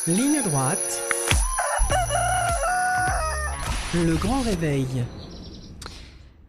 Ligne droite. Le grand réveil.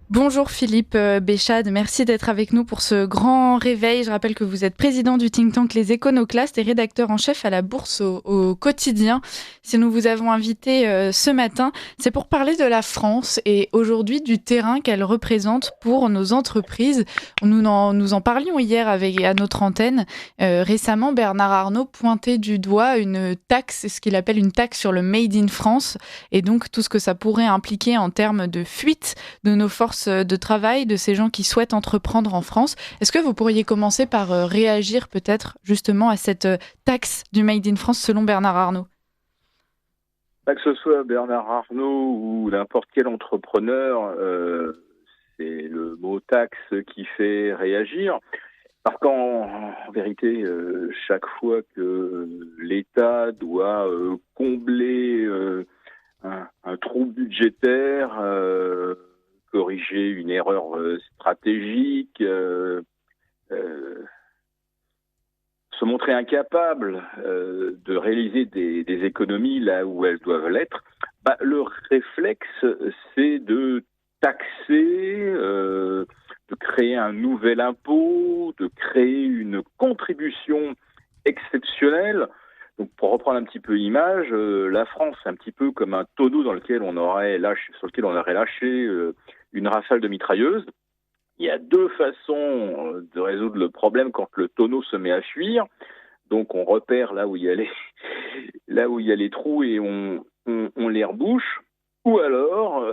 Bonjour Philippe Béchade, merci d'être avec nous pour ce grand réveil. Je rappelle que vous êtes président du think tank Les Éconoclastes et rédacteur en chef à la Bourse au quotidien. Si nous vous avons invité ce matin, c'est pour parler de la France et aujourd'hui du terrain qu'elle représente pour nos entreprises. Nous en parlions hier à notre antenne. Récemment, Bernard Arnault pointait du doigt une taxe, ce qu'il appelle une taxe sur le Made in France et donc tout ce que ça pourrait impliquer en termes de fuite de nos forces de travail, de ces gens qui souhaitent entreprendre en France. Est-ce que vous pourriez commencer par réagir peut-être justement à cette taxe du Made in France selon Bernard Arnault ? Que ce soit Bernard Arnault ou n'importe quel entrepreneur, c'est le mot taxe qui fait réagir. Parce qu'en vérité, chaque fois que l'État doit combler un trou budgétaire, corriger une erreur stratégique, se montrer incapable de réaliser des économies là où elles doivent l'être, le réflexe, c'est de taxer, de créer un nouvel impôt, de créer une contribution exceptionnelle. Donc, pour reprendre un petit peu l'image, la France, c'est un petit peu comme un tonneau sur lequel on aurait lâché une rafale de mitrailleuses. Il y a deux façons de résoudre le problème quand le tonneau se met à fuir. Donc, on repère là où il y a les trous et on les rebouche. Ou alors,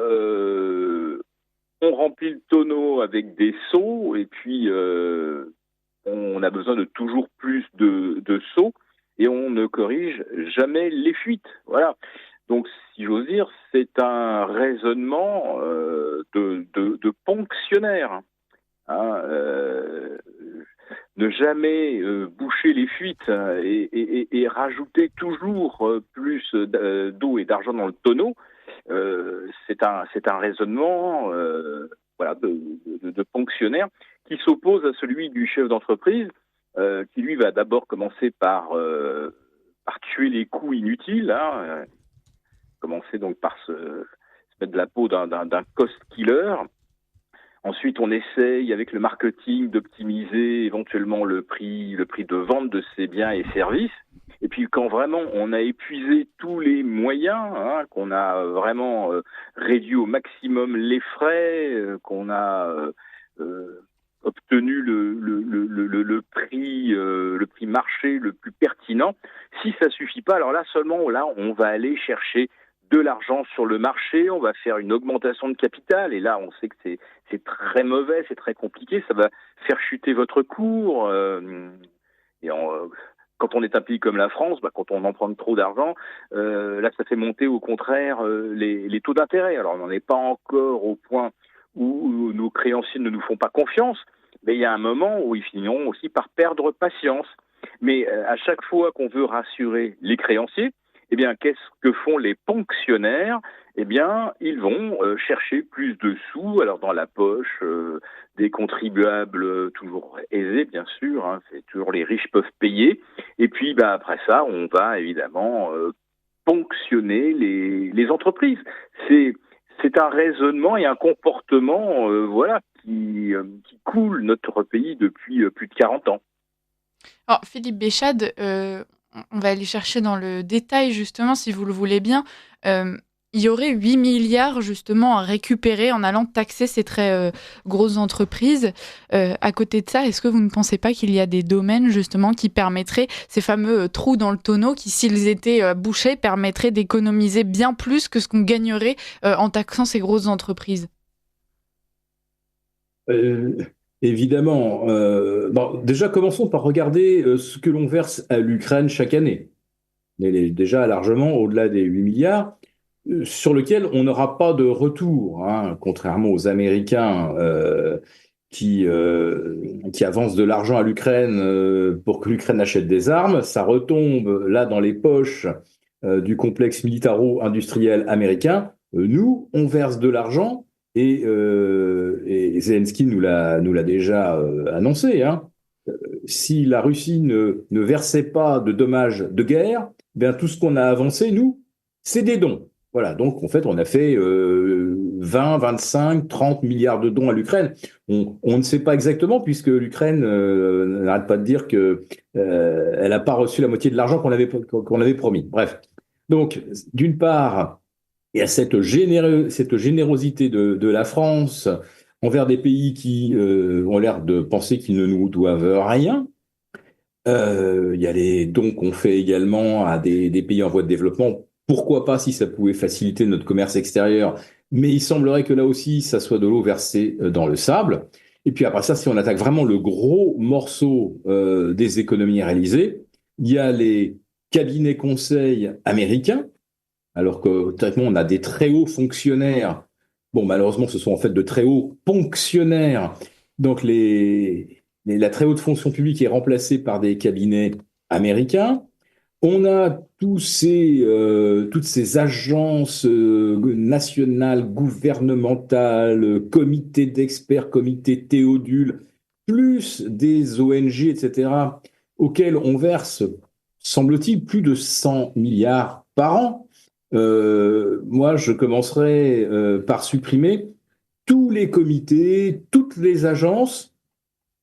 on remplit le tonneau avec des seaux et puis on a besoin de toujours plus de seaux et on ne corrige jamais les fuites. Voilà. Donc, si j'ose dire, c'est un raisonnement de ponctionnaire. Ne jamais boucher les fuites et rajouter toujours plus d'eau et d'argent dans le tonneau, c'est un raisonnement de fonctionnaire qui s'oppose à celui du chef d'entreprise qui lui va d'abord commencer par tuer les coûts inutiles, commencer donc par se mettre de la peau d'un cost killer. Ensuite, on essaye avec le marketing d'optimiser éventuellement le prix de vente de ses biens et services. Et puis quand vraiment on a épuisé tous les moyens, qu'on a vraiment réduit au maximum les frais, qu'on a obtenu le prix marché le plus pertinent, si ça suffit pas, alors là seulement là on va aller chercher de l'argent sur le marché, on va faire une augmentation de capital, et là on sait que c'est très mauvais, c'est très compliqué, ça va faire chuter votre cours. Quand on est un pays comme la France, quand on emprunte trop d'argent, là ça fait monter au contraire les taux d'intérêt. Alors on n'en est pas encore au point où nos créanciers ne nous font pas confiance, mais il y a un moment où ils finiront aussi par perdre patience. Mais à chaque fois qu'on veut rassurer les créanciers, eh bien, qu'est-ce que font les ponctionnaires ? Eh bien, ils vont chercher plus de sous, alors dans la poche des contribuables toujours aisés, bien sûr, c'est toujours les riches peuvent payer. Et puis, après ça, on va évidemment ponctionner les entreprises. C'est un raisonnement et un comportement qui coule notre pays depuis plus de 40 ans. Alors, Philippe Béchade, on va aller chercher dans le détail, justement, si vous le voulez bien. Il y aurait 8 milliards, justement, à récupérer en allant taxer ces très grosses entreprises. À côté de ça, est-ce que vous ne pensez pas qu'il y a des domaines, justement, qui permettraient, ces fameux trous dans le tonneau, qui, s'ils étaient bouchés, permettraient d'économiser bien plus que ce qu'on gagnerait en taxant ces grosses entreprises ? Évidemment. Déjà, commençons par regarder ce que l'on verse à l'Ukraine chaque année. Elle est déjà largement au-delà des 8 milliards, sur lequel on n'aura pas de retour, contrairement aux Américains qui avancent de l'argent à l'Ukraine pour que l'Ukraine achète des armes. Ça retombe là dans les poches du complexe militaro-industriel américain. Nous, on verse de l'argent. Et Zelensky nous l'a déjà annoncé. si la Russie ne versait pas de dommages de guerre, bien tout ce qu'on a avancé, nous, c'est des dons. Voilà, donc en fait, on a fait 20, 25, 30 milliards de dons à l'Ukraine. On ne sait pas exactement, puisque l'Ukraine n'arrête pas de dire que elle n'a pas reçu la moitié de l'argent qu'on avait promis. Bref, donc d'une part, il y a cette générosité de la France envers des pays qui ont l'air de penser qu'ils ne nous doivent rien. Il y a les dons qu'on fait également à des pays en voie de développement. Pourquoi pas si ça pouvait faciliter notre commerce extérieur, mais il semblerait que là aussi, ça soit de l'eau versée dans le sable. Et puis après ça, si on attaque vraiment le gros morceau des économies réalisées, il y a les cabinets conseils américains, alors que théoriquement, on a des très hauts fonctionnaires. Bon, malheureusement, ce sont en fait de très hauts ponctionnaires. Donc, la très haute fonction publique est remplacée par des cabinets américains. On a toutes ces agences nationales, gouvernementales, comités d'experts, comités Théodule, plus des ONG, etc., auxquels on verse, semble-t-il, plus de 100 milliards par an. Moi, je commencerai par supprimer tous les comités, toutes les agences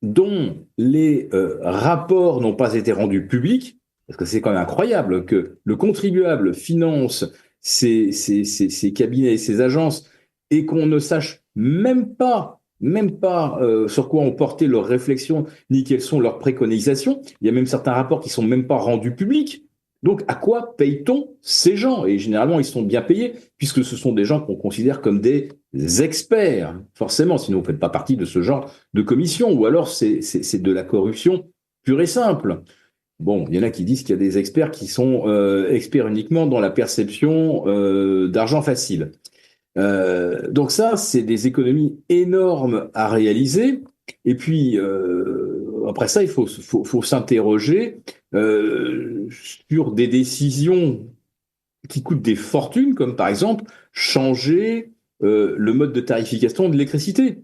dont les rapports n'ont pas été rendus publics, parce que c'est quand même incroyable que le contribuable finance ces cabinets et ces agences et qu'on ne sache même pas sur quoi ont porté leurs réflexions ni quelles sont leurs préconisations. Il y a même certains rapports qui sont même pas rendus publics. Donc, à quoi paye-t-on ces gens? Et généralement, ils sont bien payés, puisque ce sont des gens qu'on considère comme des experts. Forcément, sinon vous ne faites pas partie de ce genre de commission, ou alors c'est de la corruption pure et simple. Bon, il y en a qui disent qu'il y a des experts qui sont experts uniquement dans la perception d'argent facile. Donc ça, c'est des économies énormes à réaliser. Et puis, après ça, il faut s'interroger sur des décisions qui coûtent des fortunes, comme par exemple changer le mode de tarification de l'électricité.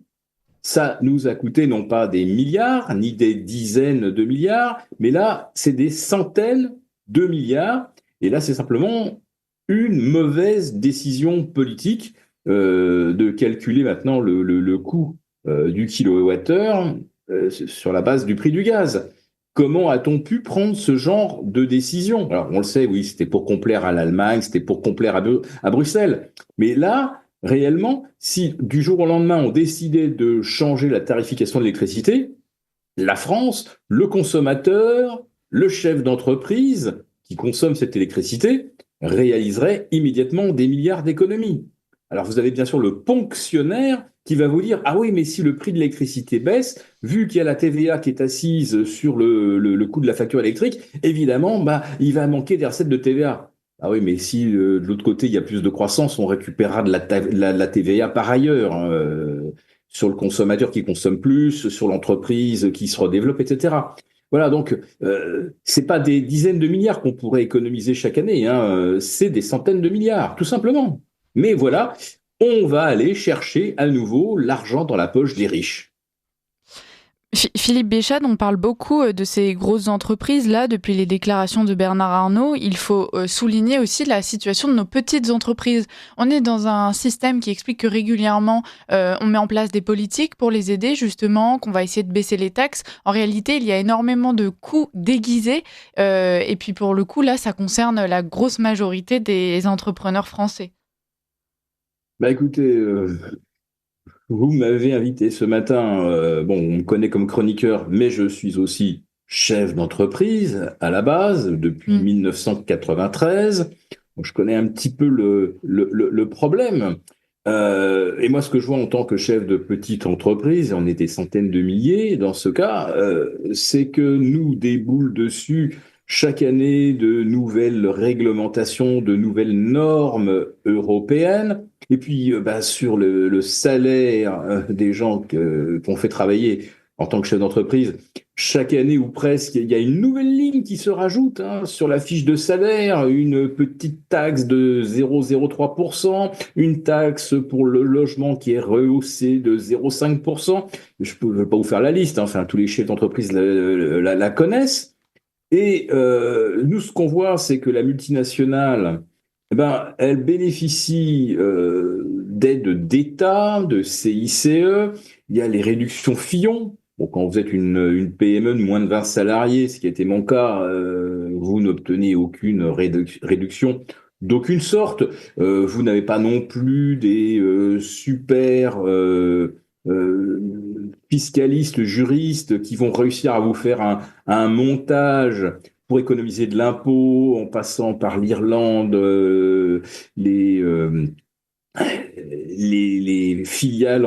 Ça nous a coûté non pas des milliards, ni des dizaines de milliards, mais là, c'est des centaines de milliards. Et là, c'est simplement une mauvaise décision politique de calculer maintenant le coût du kilowattheure sur la base du prix du gaz. Comment a-t-on pu prendre ce genre de décision? Alors, on le sait, oui, c'était pour complaire à l'Allemagne, c'était pour complaire à Bruxelles. Mais là, réellement, si du jour au lendemain, on décidait de changer la tarification de l'électricité, la France, le consommateur, le chef d'entreprise qui consomme cette électricité réaliserait immédiatement des milliards d'économies. Alors vous avez bien sûr le ponctionnaire qui va vous dire « Ah oui, mais si le prix de l'électricité baisse, vu qu'il y a la TVA qui est assise sur le coût de la facture électrique, évidemment, il va manquer des recettes de TVA. » Ah oui, mais si de l'autre côté, il y a plus de croissance, on récupérera de la TVA par ailleurs, sur le consommateur qui consomme plus, sur l'entreprise qui se redéveloppe, etc. Voilà, donc c'est pas des dizaines de milliards qu'on pourrait économiser chaque année, hein, c'est des centaines de milliards, tout simplement. Mais voilà, on va aller chercher à nouveau l'argent dans la poche des riches. Philippe Béchade, on parle beaucoup de ces grosses entreprises là depuis les déclarations de Bernard Arnault. Il faut souligner aussi la situation de nos petites entreprises. On est dans un système qui explique que régulièrement on met en place des politiques pour les aider justement, qu'on va essayer de baisser les taxes. En réalité, il y a énormément de coûts déguisés et puis pour le coup là, ça concerne la grosse majorité des entrepreneurs français. Écoutez, vous m'avez invité ce matin, bon, on me connaît comme chroniqueur, mais je suis aussi chef d'entreprise à la base depuis 1993. Donc, je connais un petit peu le problème. Et moi, ce que je vois en tant que chef de petite entreprise, et on est des centaines de milliers dans ce cas, c'est que nous déboulent dessus chaque année de nouvelles réglementations, de nouvelles normes européennes. Et puis, sur le salaire des gens qu'on fait travailler, en tant que chef d'entreprise, chaque année ou presque, il y a une nouvelle ligne qui se rajoute sur la fiche de salaire, une petite taxe de 0,03%, une taxe pour le logement qui est rehaussée de 0,5%. Je ne vais pas vous faire la liste, enfin tous les chefs d'entreprise la connaissent. Et nous, ce qu'on voit, c'est que la multinationale, elle bénéficie d'aides d'État, de CICE. Il y a les réductions Fillon. Bon, quand vous êtes une PME de moins de 20 salariés, ce qui a été mon cas, vous n'obtenez aucune réduction d'aucune sorte. Vous n'avez pas non plus des super fiscalistes, juristes qui vont réussir à vous faire un montage pour économiser de l'impôt en passant par l'Irlande, les filiales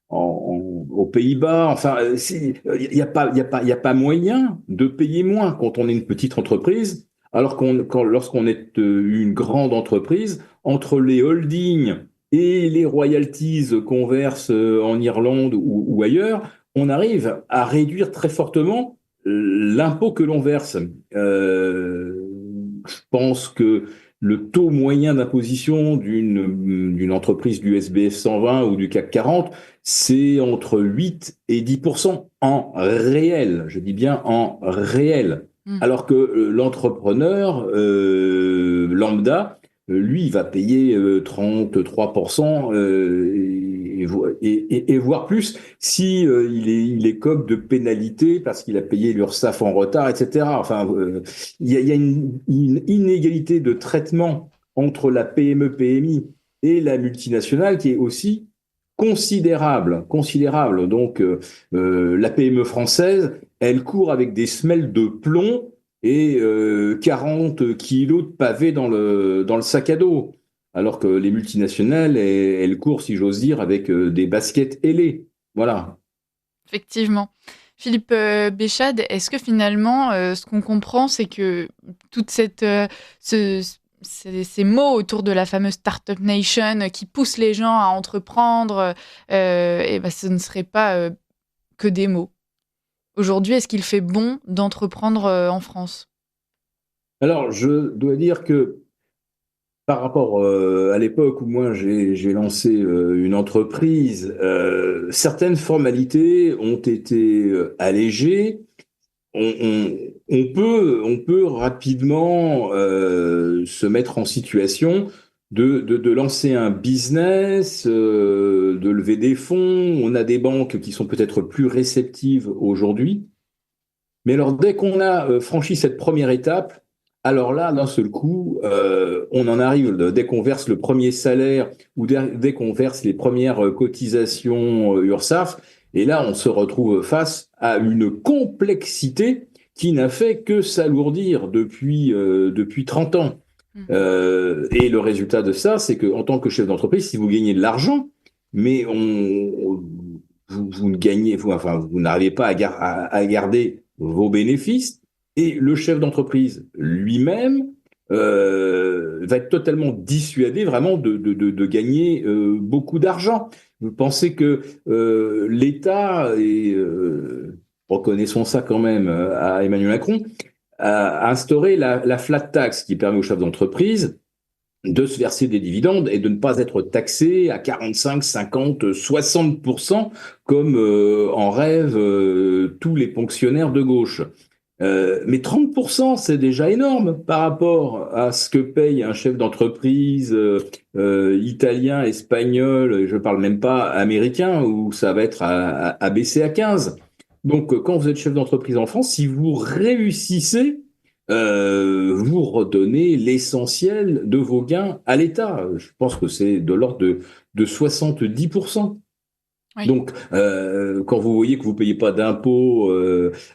aux Pays-Bas. Enfin, il n'y a pas moyen de payer moins quand on est une petite entreprise, alors lorsqu'on est une grande entreprise, entre les holdings et les royalties qu'on verse en Irlande ou ailleurs, on arrive à réduire très fortement l'impôt que l'on verse. Je pense que le taux moyen d'imposition d'une entreprise du SBF 120 ou du CAC 40, c'est entre 8 et 10% en réel. Je dis bien en réel. Alors que l'entrepreneur lambda, lui, il va payer 33% et voire plus si il est coq de pénalité parce qu'il a payé l'URSSAF en retard, etc. Enfin, il y a une inégalité de traitement entre la PME, PMI et la multinationale qui est aussi considérable. Donc, la PME française, elle court avec des semelles de plomb et 40 kilos de pavés dans le sac à dos. Alors que les multinationales, elles courent, si j'ose dire, avec des baskets ailées. Voilà. Effectivement. Philippe Béchade, est-ce que finalement, ce qu'on comprend, c'est que toute ces mots autour de la fameuse Startup Nation qui poussent les gens à entreprendre, ce ne serait pas que des mots. Aujourd'hui, est-ce qu'il fait bon d'entreprendre en France ? Alors, je dois dire que par rapport à l'époque où moi j'ai lancé une entreprise, certaines formalités ont été allégées. On peut rapidement se mettre en situation de lancer un business, de lever des fonds. On a des banques qui sont peut-être plus réceptives aujourd'hui. Mais alors, dès qu'on a franchi cette première étape, alors là, d'un seul coup, on en arrive, dès qu'on verse le premier salaire ou dès qu'on verse les premières cotisations URSSAF, et là, on se retrouve face à une complexité qui n'a fait que s'alourdir depuis 30 ans. Et le résultat de ça, c'est que en tant que chef d'entreprise, si vous gagnez de l'argent, mais vous ne gagnez, vous n'arrivez pas à garder vos bénéfices, et le chef d'entreprise lui-même va être totalement dissuadé vraiment de gagner beaucoup d'argent. Vous pensez que l'État, et reconnaissons ça quand même à Emmanuel Macron, a instauré la flat tax qui permet aux chefs d'entreprise de se verser des dividendes et de ne pas être taxé à 45, 50, 60% comme en rêvent tous les fonctionnaires de gauche. Mais 30%, c'est déjà énorme par rapport à ce que paye un chef d'entreprise italien, espagnol, je parle même pas américain, où ça va être à baisser à 15. Donc, quand vous êtes chef d'entreprise en France, si vous réussissez, vous redonnez l'essentiel de vos gains à l'État. Je pense que c'est de l'ordre de 70%. Oui. Donc, quand vous voyez que vous payez pas d'impôts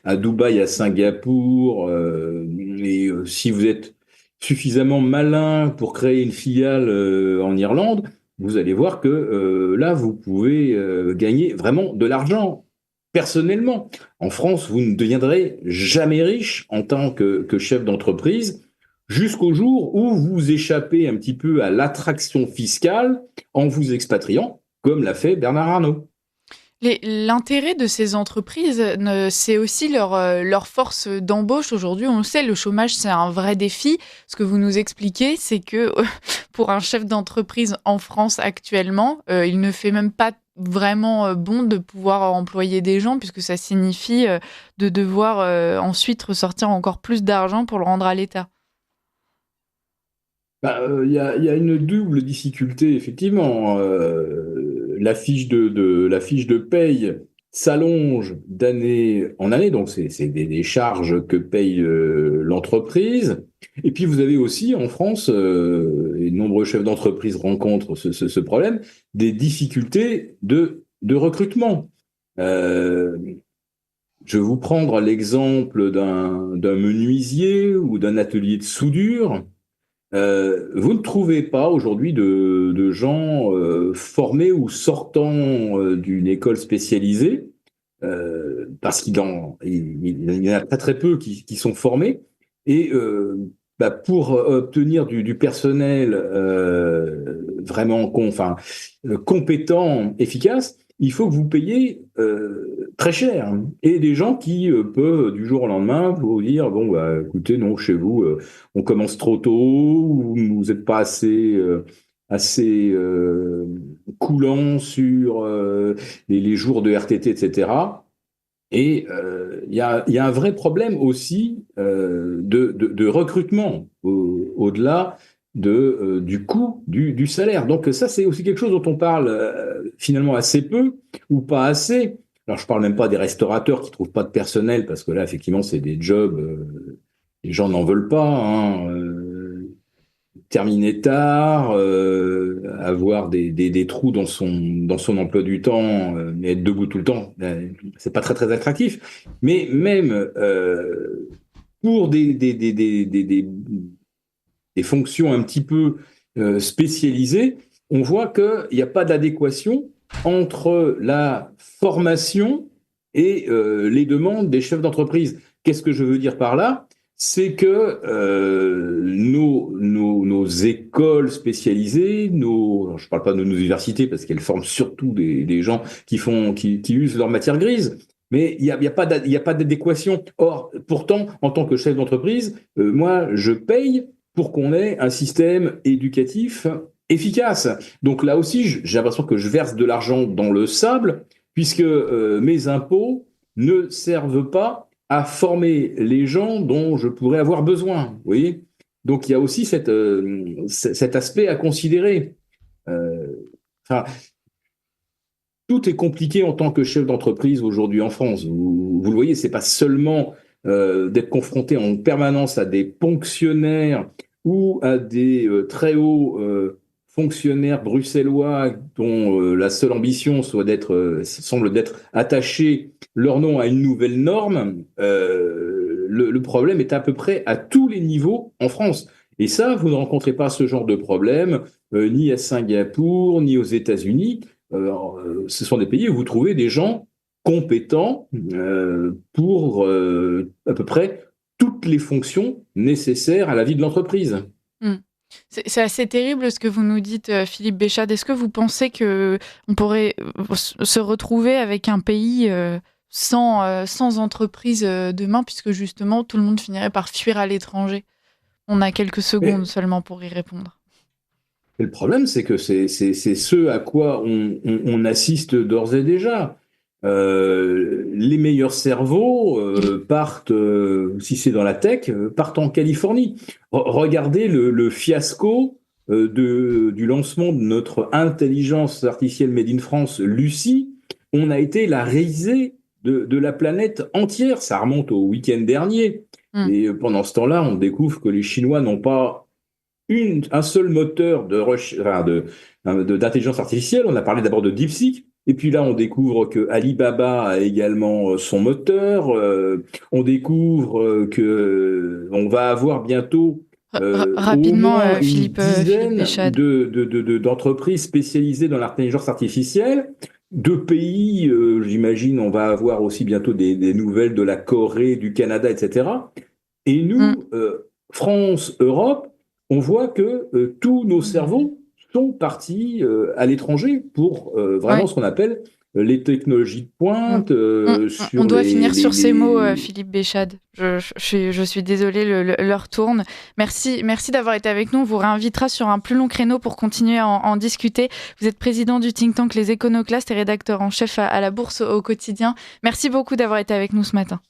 à Dubaï, à Singapour, et si vous êtes suffisamment malin pour créer une filiale en Irlande, vous allez voir que là, vous pouvez gagner vraiment de l'argent. Personnellement, en France, vous ne deviendrez jamais riche en tant que chef d'entreprise jusqu'au jour où vous échappez un petit peu à l'attraction fiscale en vous expatriant, comme l'a fait Bernard Arnault. L'intérêt de ces entreprises, c'est aussi leur force d'embauche. Aujourd'hui, on le sait, le chômage, c'est un vrai défi. Ce que vous nous expliquez, c'est que pour un chef d'entreprise en France actuellement, il ne fait même pas vraiment bon de pouvoir employer des gens, puisque ça signifie de devoir ensuite ressortir encore plus d'argent pour le rendre à l'État. Il y a une double difficulté, effectivement. La fiche de paye s'allonge d'année en année, donc c'est des charges que paye l'entreprise. Et puis vous avez aussi en France, et de nombreux chefs d'entreprise rencontrent ce problème, des difficultés de recrutement. Euh, je vais vous prendre l'exemple d'un menuisier ou d'un atelier de soudure. Vous ne trouvez pas aujourd'hui de gens formés ou sortant d'une école spécialisée, parce il y en a très très peu qui sont formés, et pour obtenir du personnel vraiment compétent, efficace, il faut que vous payiez très cher. Et des gens qui peuvent du jour au lendemain vous dire, bon, bah, écoutez, non, chez vous, on commence trop tôt, ou vous n'êtes pas assez coulant sur les jours de RTT, etc. Et il y a un vrai problème aussi de recrutement au-delà du coût du salaire. Donc ça, c'est aussi quelque chose dont on parle finalement assez peu ou pas assez. Alors je parle même pas des restaurateurs qui trouvent pas de personnel, parce que là, effectivement, c'est des jobs, les gens n'en veulent pas, hein. Terminer tard, avoir des trous dans son emploi du temps, mais être debout tout le temps, c'est pas très très attractif. Mais même pour des fonctions un petit peu spécialisées, on voit qu'il n'y a pas d'adéquation entre la formation et les demandes des chefs d'entreprise. Qu'est-ce que je veux dire par là? C'est que nos écoles spécialisées, je ne parle pas de nos universités parce qu'elles forment surtout des gens qui usent leur matière grise, mais il y a pas d'adéquation. Or, pourtant, en tant que chef d'entreprise, moi, je paye pour qu'on ait un système éducatif efficace. Donc là aussi, j'ai l'impression que je verse de l'argent dans le sable, puisque mes impôts ne servent pas à former les gens dont je pourrais avoir besoin. Vous voyez? Donc il y a aussi cet aspect à considérer. Enfin, tout est compliqué en tant que chef d'entreprise aujourd'hui en France. Vous le voyez, c'est pas seulement d'être confronté en permanence à des ponctionnaires ou à des très hauts fonctionnaires bruxellois dont la seule ambition semble d'être attacher leur nom à une nouvelle norme. Le problème est à peu près à tous les niveaux en France. Et ça, vous ne rencontrez pas ce genre de problème ni à Singapour, ni aux États-Unis. Ce sont des pays où vous trouvez des gens compétents pour à peu près toutes les fonctions nécessaires à la vie de l'entreprise. C'est assez terrible ce que vous nous dites, Philippe Béchade. Est-ce que vous pensez qu'on pourrait se retrouver avec un pays sans entreprise demain, puisque justement tout le monde finirait par fuir à l'étranger? On a quelques secondes seulement pour y répondre. Et le problème, c'est que c'est ce à quoi on assiste d'ores et déjà. Les meilleurs cerveaux partent, si c'est dans la tech, partent en Californie. Regardez le fiasco du lancement de notre intelligence artificielle made in France, Lucie. On a été la risée de la planète entière. Ça remonte au week-end dernier. Et pendant ce temps-là, on découvre que les Chinois n'ont pas un seul moteur d'intelligence artificielle. On a parlé d'abord de DeepSeek. Et puis là, on découvre que Alibaba a également son moteur. On découvre que on va avoir bientôt rapidement, au moins Philippe dizaine d'entreprises spécialisées dans l'intelligence artificielle. De pays, j'imagine, on va avoir aussi bientôt des nouvelles de la Corée, du Canada, etc. Et nous, France, Europe, on voit que tous nos cerveaux sont partis à l'étranger pour vraiment ce qu'on appelle les technologies de pointe, on doit finir sur ces mots, Philippe Béchade. Je suis désolée, l'heure tourne. Merci d'avoir été avec nous. On vous réinvitera sur un plus long créneau pour continuer à en discuter. Vous êtes président du think tank Les Éconoclastes et rédacteur en chef à la Bourse au quotidien. Merci beaucoup d'avoir été avec nous ce matin.